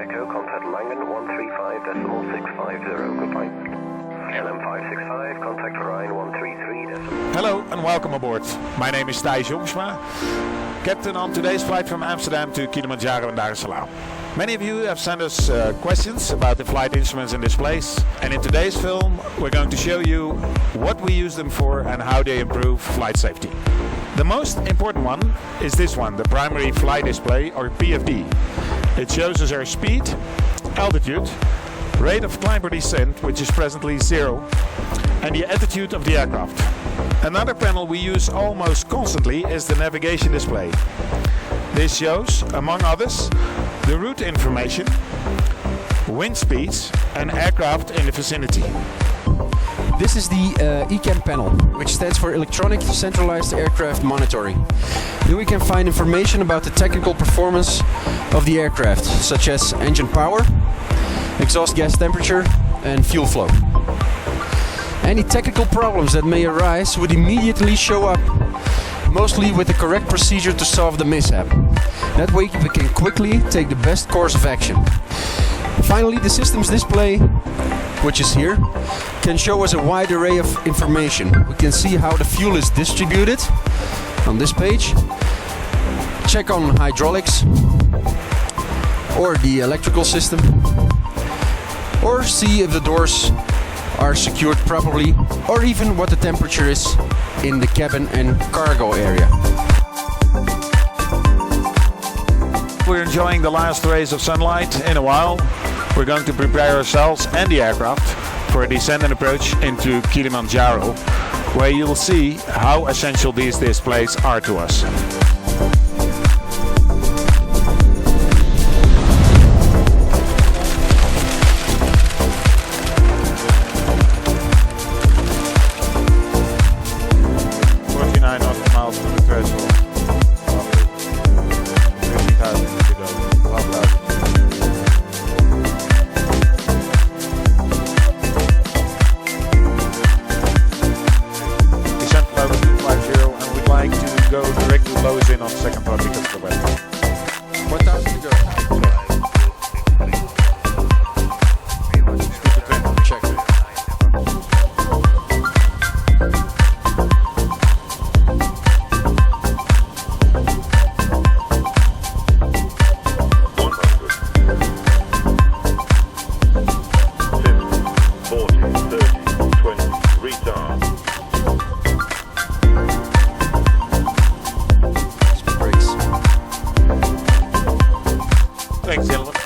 Echo, contact Langen 135.650, goodbye. KLM 565, contact Rhine 133. Hello and welcome aboard. My name is Thijs Jongsma, captain on today's flight from Amsterdam to Kilimanjaro and Dar es Salaam. Many of you have sent us questions about the flight instruments and displays, and in today's film we're going to show you what we use them for and how they improve flight safety. The most important one is this one, the primary flight display, or PFD. It shows us our speed, altitude, rate of climb or descent, which is presently 0, and the attitude of the aircraft. Another panel we use almost constantly is the navigation display. This shows, among others, the route information, wind speeds and aircraft in the vicinity. This is the ECAM panel, which stands for Electronic Centralized Aircraft Monitoring. Here we can find information about the technical performance of the aircraft, such as engine power, exhaust gas temperature and fuel flow. Any technical problems that may arise would immediately show up, mostly with the correct procedure to solve the mishap. That way we can quickly take the best course of action. Finally, the system's display, which is here, can show us a wide array of information. We can see how the fuel is distributed on this page, check on hydraulics or the electrical system, or see if the doors are secured properly, or even what the temperature is in the cabin and cargo area. We're enjoying the last rays of sunlight. In a while we're going to prepare ourselves and the aircraft for a descent and approach into Kilimanjaro, where you'll see how essential these displays are to us. Miles from the threshold. 50,000 to go. 12,000. Descent level 250, and we'd like to go directly close in on the second part because of the weather. 1,000 to go. Speed to 20. Check. Thanks, gentlemen.